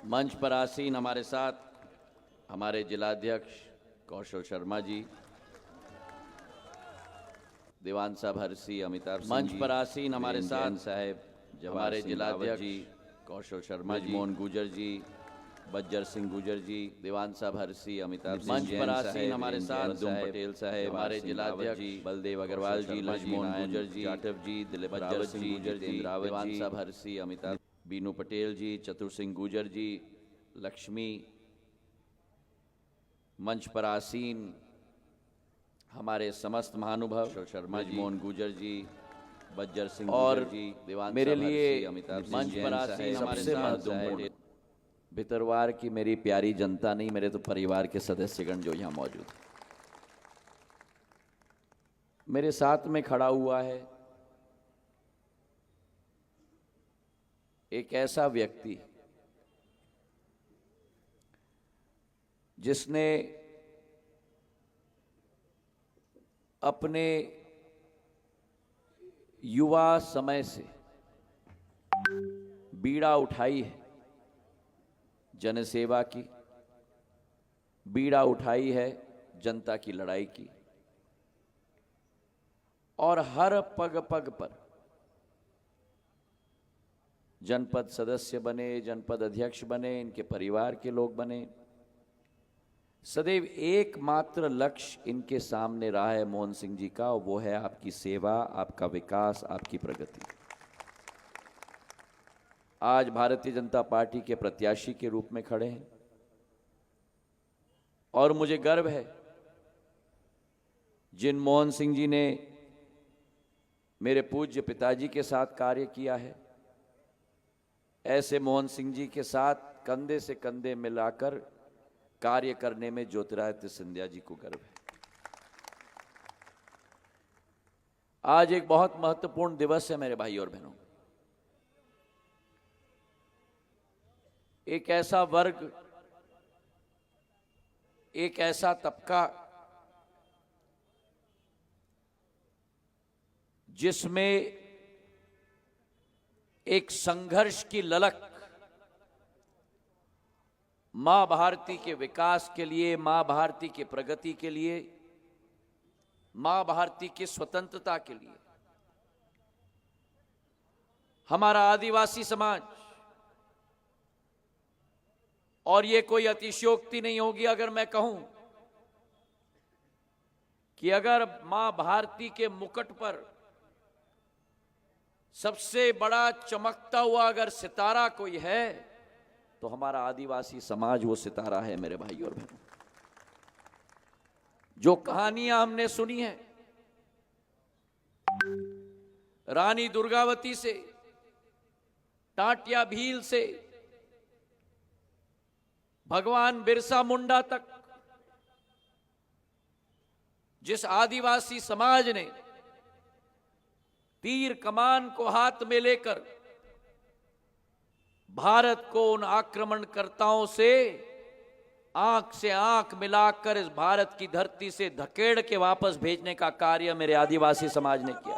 मंच पर आसीन हमारे साथ हमारे जिलाध्यक्ष कौशल शर्मा जी, दीवान साहब हरसी अमिताभ सिंह मंच जी, पर आसीन हमारे साथ साहब, हमारे जिलाध्यक्ष जी, कौशल शर्मा जी, ब्रजमोहन गुजर जी, बज्जर सिंह गुजर जी, दीवान साहब हरसी अमिताभ सिंह, मंच पर आसीन हमारे साथ पटेल साहब, हमारे जिलाध्यक्ष जी, बलदेव अग्रवाल जी, ब्रजमोहन गुजर जी, जाटव जी, दिलीप बज्जर रावत सिंह जी, गुजर जी, जितेंद्र रावत दीवान जी, साहब हरसी अमिताभ, बीनू पटेल जी, चतुर सिंह गुजर जी, लक्ष्मी, मंच पर आसीन हमारे समस्त महानुभाव शर्मा जी, मोहन गुजर जी, बज्जर सिंह और गुजर जी, दीवान मेरे साहब लिए हरसी अमिताभ सिंह, मंच पर आसीन हमारे सबसे साथ महत्वपूर्ण भितरवार की मेरी प्यारी जनता नहीं, मेरे तो परिवार के सदस्यगण जो यहाँ मौजूद हैं। मेरे साथ में खड़ा हुआ है एक ऐसा व्यक्ति जिसने अपने युवा समय से बीड़ा उठाई है जनसेवा की, बीड़ा उठाई है जनता की लड़ाई की, और हर पग पग पर जनपद सदस्य बने, जनपद अध्यक्ष बने, इनके परिवार के लोग बने, सदैव एकमात्र लक्ष्य इनके सामने रहा है मोहन सिंह जी का, और वो है आपकी सेवा, आपका विकास, आपकी प्रगति। आज भारतीय जनता पार्टी के प्रत्याशी के रूप में खड़े हैं और मुझे गर्व है जिन मोहन सिंह जी ने मेरे पूज्य पिताजी के साथ कार्य किया है, ऐसे मोहन सिंह जी के साथ कंधे से कंधे मिलाकर कार्य करने में ज्योतिरादित्य सिंधिया जी को गर्व है। आज एक बहुत महत्वपूर्ण दिवस है मेरे भाई और बहनों। एक ऐसा वर्ग, एक ऐसा तबका जिसमें एक संघर्ष की ललक मां भारती के विकास के लिए, मां भारती के प्रगति के लिए, मां भारती की स्वतंत्रता के लिए, हमारा आदिवासी समाज, और ये कोई अतिशयोक्ति नहीं होगी अगर मैं कहूं कि अगर मां भारती के मुकुट पर सबसे बड़ा चमकता हुआ अगर सितारा कोई है तो हमारा आदिवासी समाज वो सितारा है मेरे भाई और बहनों। जो कहानियां हमने सुनी हैं रानी दुर्गावती से, टाटिया भील से, भगवान बिरसा मुंडा तक, जिस आदिवासी समाज ने तीर कमान को हाथ में लेकर भारत को उन आक्रमणकर्ताओं से आंख मिलाकर इस भारत की धरती से धकेड़ के वापस भेजने का कार्य मेरे आदिवासी समाज ने किया।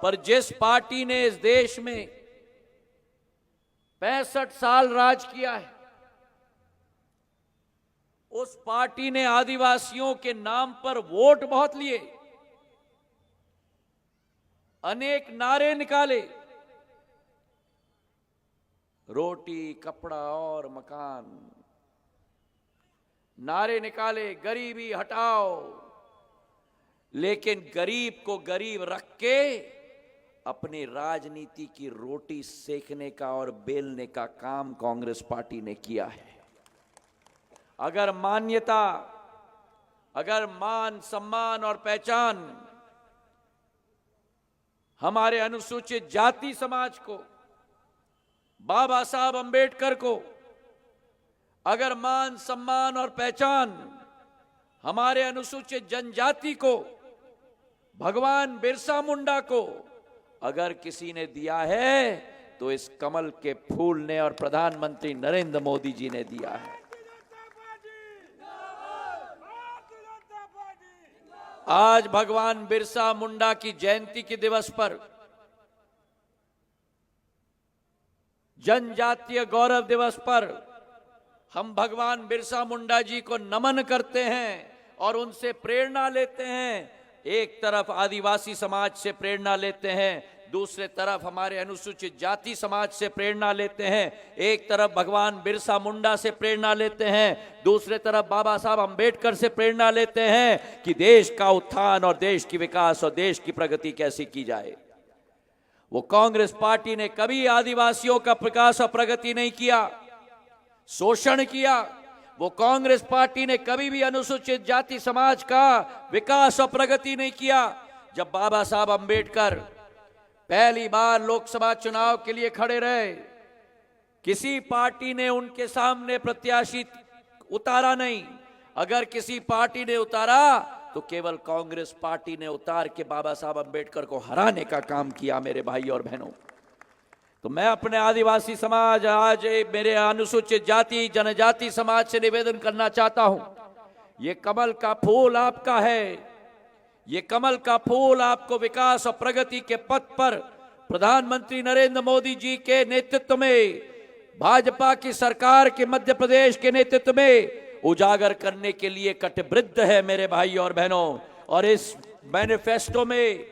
पर जिस पार्टी ने इस देश में 65 साल राज किया है, उस पार्टी ने आदिवासियों के नाम पर वोट बहुत लिए, अनेक नारे निकाले, रोटी, कपड़ा और मकान, नारे निकाले, गरीबी हटाओ, लेकिन गरीब को गरीब रख के अपनी राजनीति की रोटी सेकने का और बेलने का काम कांग्रेस पार्टी ने किया है। अगर मान्यता, अगर मान सम्मान और पहचान हमारे अनुसूचित जाति समाज को, बाबा साहब अंबेडकर को, अगर मान सम्मान और पहचान हमारे अनुसूचित जनजाति को, भगवान बिरसा मुंडा को अगर किसी ने दिया है तो इस कमल के फूल ने और प्रधानमंत्री नरेंद्र मोदी जी ने दिया है। आज भगवान बिरसा मुंडा की जयंती के दिवस पर जनजातीय गौरव दिवस पर हम भगवान बिरसा मुंडा जी को नमन करते हैं और उनसे प्रेरणा लेते हैं। एक तरफ आदिवासी समाज से प्रेरणा लेते हैं, दूसरे तरफ हमारे अनुसूचित जाति समाज से प्रेरणा लेते हैं। एक तरफ भगवान बिरसा मुंडा से प्रेरणा लेते हैं, दूसरे तरफ बाबा साहब अंबेडकर से प्रेरणा लेते हैं कि देश का उत्थान और देश की विकास और देश की प्रगति कैसे की जाए। वो कांग्रेस पार्टी ने कभी आदिवासियों का विकास और प्रगति नहीं किया, शोषण किया। वो कांग्रेस पार्टी ने कभी भी अनुसूचित जाति समाज का विकास और प्रगति नहीं किया। जब बाबा साहब अंबेडकर पहली बार लोकसभा चुनाव के लिए खड़े रहे, किसी पार्टी ने उनके सामने प्रत्याशी उतारा नहीं। अगर किसी पार्टी ने उतारा तो केवल कांग्रेस पार्टी ने उतार के बाबा साहब अंबेडकर को हराने का काम किया। मेरे भाई और बहनों, तो मैं अपने आदिवासी समाज, आज मेरे अनुसूचित जाति जनजाति समाज से निवेदन करना चाहता हूं, ये कमल का फूल आपका है। ये कमल का फूल आपको विकास और प्रगति के पथ पर प्रधानमंत्री नरेंद्र मोदी जी के नेतृत्व में, भाजपा की सरकार के मध्य प्रदेश के नेतृत्व में उजागर करने के लिए कटिबद्ध है मेरे भाई और बहनों। और इस मैनिफेस्टो में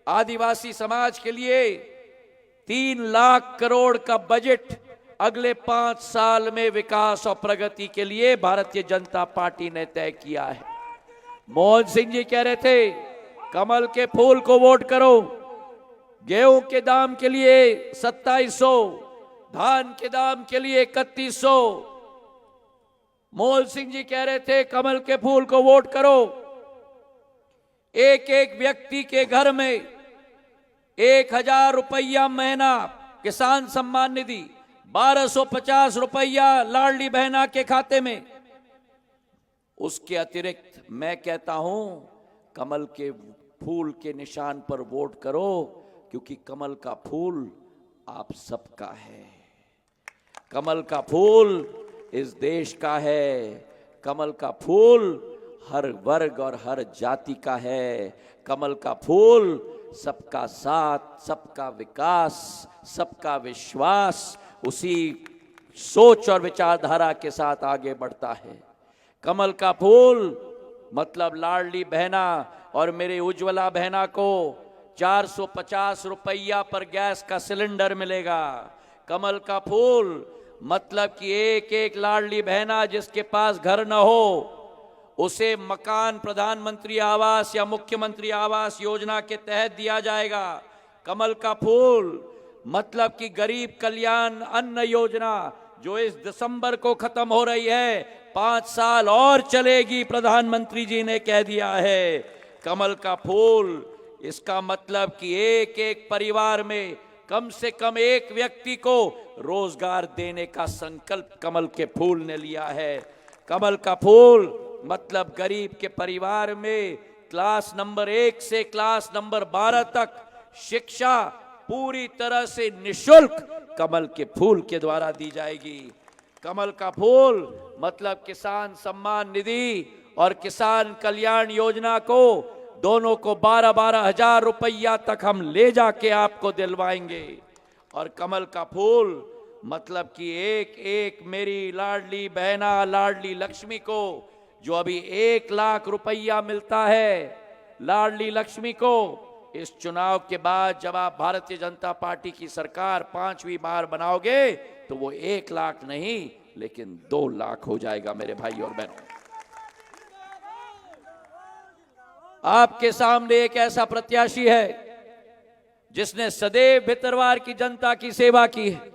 आदिवासी समाज के लिए 3 लाख करोड़ का बजट अगले 5 साल में विकास और प्रगति के लिए भारतीय जनता पार्टी ने तय किया है। मोहन सिंह जी कह रहे थे कमल के फूल को वोट करो, गेहूं के दाम के लिए 2700, धान के दाम के लिए 3100। मोहन सिंह जी कह रहे थे कमल के फूल को वोट करो, एक एक व्यक्ति के घर में 1000 रुपया महीना किसान सम्मान निधि, 1250 रुपया लाडली बहना के खाते में। उसके अतिरिक्त मैं कहता हूं कमल के फूल के निशान पर वोट करो, क्योंकि कमल का फूल आप सबका है। कमल का फूल इस देश का है। कमल का फूल हर वर्ग और हर जाति का है। कमल का फूल सबका साथ, सबका विकास, सबका विश्वास, उसी सोच और विचारधारा के साथ आगे बढ़ता है। कमल का फूल मतलब लाडली बहना और मेरे उज्ज्वला बहना को 450 रुपया पर गैस का सिलेंडर मिलेगा। कमल का फूल मतलब कि एक एक लाडली बहना जिसके पास घर न हो उसे मकान प्रधानमंत्री आवास या मुख्यमंत्री आवास योजना के तहत दिया जाएगा। कमल का फूल मतलब कि गरीब कल्याण अन्न योजना जो इस दिसंबर को खत्म हो रही है, 5 साल और चलेगी, प्रधानमंत्री जी ने कह दिया है। कमल का फूल इसका मतलब कि एक एक परिवार में कम से कम एक व्यक्ति को रोजगार देने का संकल्प कमल के फूल ने लिया है। कमल का फूल मतलब गरीब के परिवार में क्लास नंबर 1 से क्लास नंबर 12 तक शिक्षा पूरी तरह से निशुल्क कमल के फूल के द्वारा दी जाएगी। कमल का फूल मतलब किसान सम्मान निधि और किसान कल्याण योजना को दोनों को 12-12 हजार रुपया तक हम ले जाके आपको दिलवाएंगे। और कमल का फूल मतलब कि एक एक मेरी लाडली बहना लाडली लक्ष्मी को जो अभी 1 लाख रुपया मिलता है लाडली लक्ष्मी को, इस चुनाव के बाद जब आप भारतीय जनता पार्टी की सरकार 5वीं बार बनाओगे तो वो 1 लाख नहीं लेकिन 2 लाख हो जाएगा। मेरे भाई और बहनों, आपके सामने एक ऐसा प्रत्याशी है जिसने सदैव भितरवार की जनता की सेवा की है।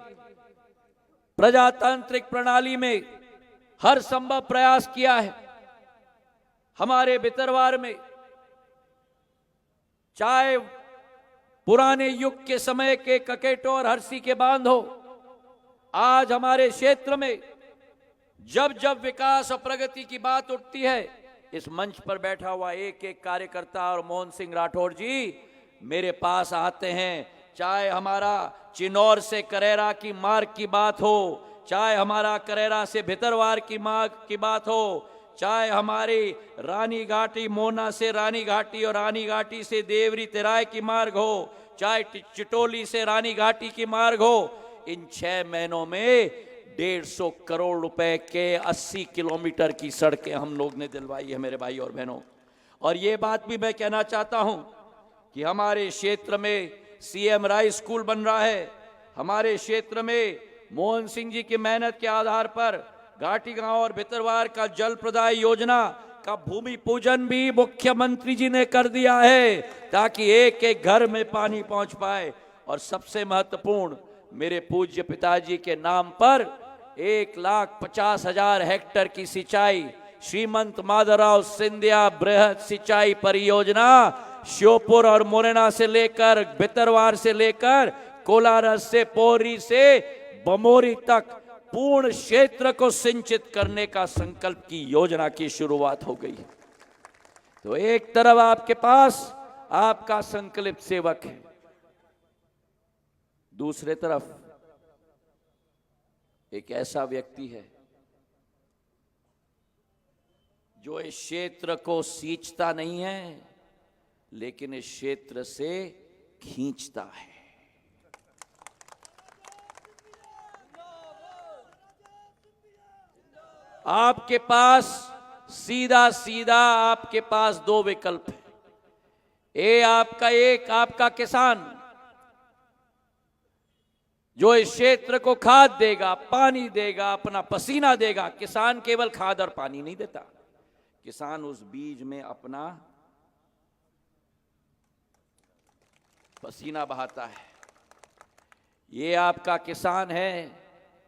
प्रजातांत्रिक प्रणाली में हर संभव प्रयास किया है। हमारे भितरवार में चाहे पुराने युग के समय के ककेटो और हरसी के बांध हो, आज हमारे क्षेत्र में जब जब विकास और प्रगति की बात उठती है, इस मंच पर बैठा हुआ एक एक कार्यकर्ता और मोहन सिंह राठौर जी मेरे पास आते हैं। चाहे हमारा चिनौर से करेरा की मार्ग की बात हो, चाहे हमारा करेरा से भितरवार की मार्ग की बात हो, चाहे हमारी रानी घाटी मोना से रानी घाटी और रानी घाटी से देवरी तिराय की मार्ग हो, चाहे चिटोली से रानी घाटी की मार्ग हो, इन 6 महीनों में 150 करोड़ रुपए के 80 किलोमीटर की सड़कें हम लोग ने दिलवाई है मेरे भाई और बहनों। और ये बात भी मैं कहना चाहता हूं कि हमारे क्षेत्र में सीएम राइस स्कूल बन रहा है। हमारे क्षेत्र में मोहन सिंह जी की मेहनत के आधार पर घाटी गांव और भितरवार का जल प्रदाय योजना का भूमि पूजन भी मुख्यमंत्री जी ने कर दिया है, ताकि एक एक घर में पानी पहुंच पाए। और सबसे महत्वपूर्ण, मेरे पूज्य पिताजी के नाम पर 1,50,000 हेक्टेयर की सिंचाई, श्रीमंत माधवराव सिंधिया बृहद सिंचाई परियोजना श्योपुर और मोरेना से लेकर भितरवार से लेकर कोलारस से पोरी से बमोरी तक पूर्ण क्षेत्र को सिंचित करने का संकल्प की योजना की शुरुआत हो गई। तो एक तरफ आपके पास आपका संकल्प सेवक है, दूसरे तरफ एक ऐसा व्यक्ति है जो इस क्षेत्र को सींचता नहीं है, लेकिन इस क्षेत्र से खींचता है। आपके पास सीधा सीधा आपके पास 2 विकल्प है। आपका किसान जो इस क्षेत्र को खाद देगा, पानी देगा, अपना पसीना देगा। किसान केवल खाद और पानी नहीं देता, किसान उस बीज में अपना पसीना बहाता है। ये आपका किसान है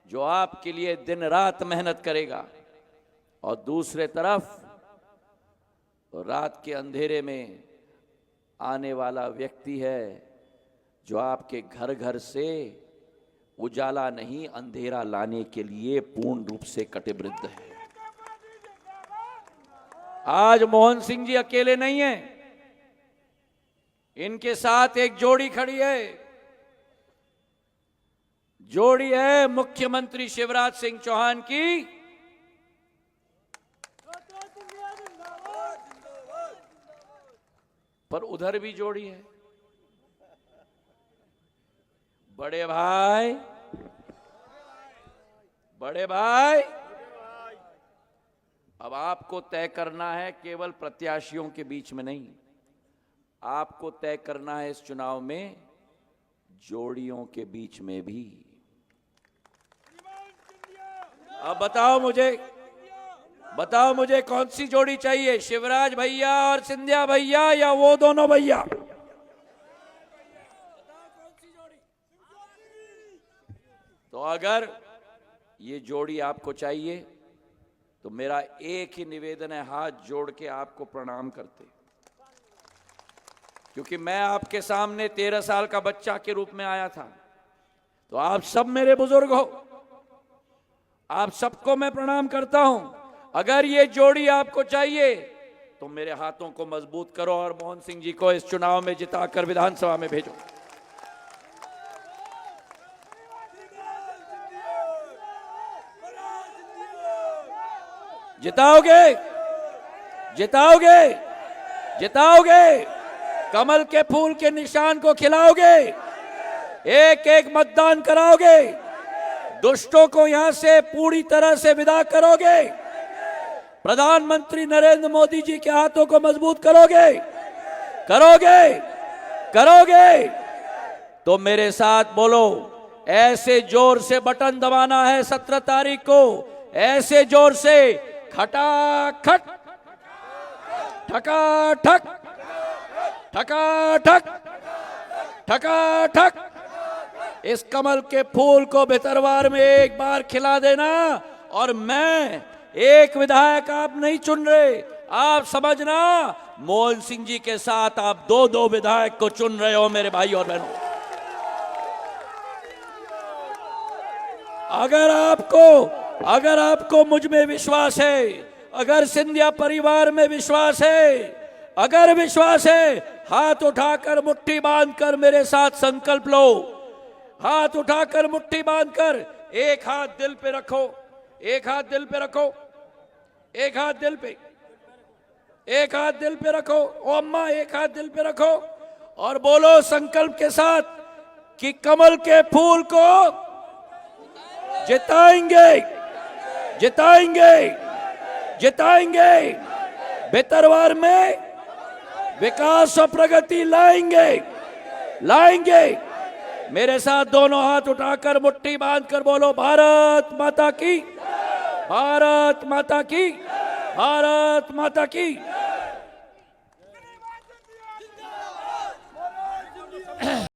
जो आपके लिए दिन रात मेहनत करेगा। और दूसरे तरफ तो रात के अंधेरे में आने वाला व्यक्ति है जो आपके घर घर से उजाला नहीं, अंधेरा लाने के लिए पूर्ण रूप से कटिबद्ध है। आज मोहन सिंह जी अकेले नहीं हैं, इनके साथ एक जोड़ी खड़ी है। जोड़ी है मुख्यमंत्री शिवराज सिंह चौहान की, पर उधर भी जोड़ी है बड़े भाई। अब आपको तय करना है, केवल प्रत्याशियों के बीच में नहीं, आपको तय करना है इस चुनाव में जोड़ियों के बीच में भी। अब बताओ मुझे कौन सी जोड़ी चाहिए, शिवराज भैया और सिंधिया भैया या वो दोनों भैया? तो अगर ये जोड़ी आपको चाहिए तो मेरा एक ही निवेदन है, हाथ जोड़ के आपको प्रणाम करते, क्योंकि मैं आपके सामने 13 साल का बच्चा के रूप में आया था। तो आप सब मेरे बुजुर्ग हो, आप सबको मैं प्रणाम करता हूं। अगर ये जोड़ी आपको चाहिए तो मेरे हाथों को मजबूत करो और मोहन सिंह जी को इस चुनाव में जिताकर विधानसभा में भेजो। जिताओगे, कमल के फूल के निशान को खिलाओगे, एक एक मतदान कराओगे, दुष्टों को यहां से पूरी तरह से विदा करोगे, प्रधानमंत्री नरेंद्र मोदी जी के हाथों को मजबूत करोगे। तो मेरे साथ बोलो, ऐसे जोर से बटन दबाना है 17 तारीख को, ऐसे जोर से खटाखट, ठकाठक, ठकाठक, ठकाठक इस कमल के फूल को भितरवार में एक बार खिला देना। और मैं एक विधायक आप नहीं चुन रहे, आप समझना मोहन सिंह जी के साथ आप 2-2 विधायक को चुन रहे हो मेरे भाई और बहनों। अगर आपको मुझ में विश्वास है, अगर सिंधिया परिवार में विश्वास है, अगर विश्वास है, हाथ उठाकर मुट्ठी बांधकर मेरे साथ संकल्प लो। हाथ उठाकर मुट्ठी बांधकर एक हाथ दिल पे रखो, एक हाथ दिल पे रखो, एक हाथ दिल पे, एक हाथ दिल पे रखो। ओ अम्मा, एक हाथ दिल पे रखो और बोलो संकल्प के साथ कि कमल के फूल को जिताएंगे, जिताएंगे, जिताएंगे। भितरवार में विकास और प्रगति लाएंगे, लाएंगे। मेरे साथ दोनों हाथ उठाकर मुट्ठी बांधकर बोलो, भारत माता की, भारत माता की, भारत माता की।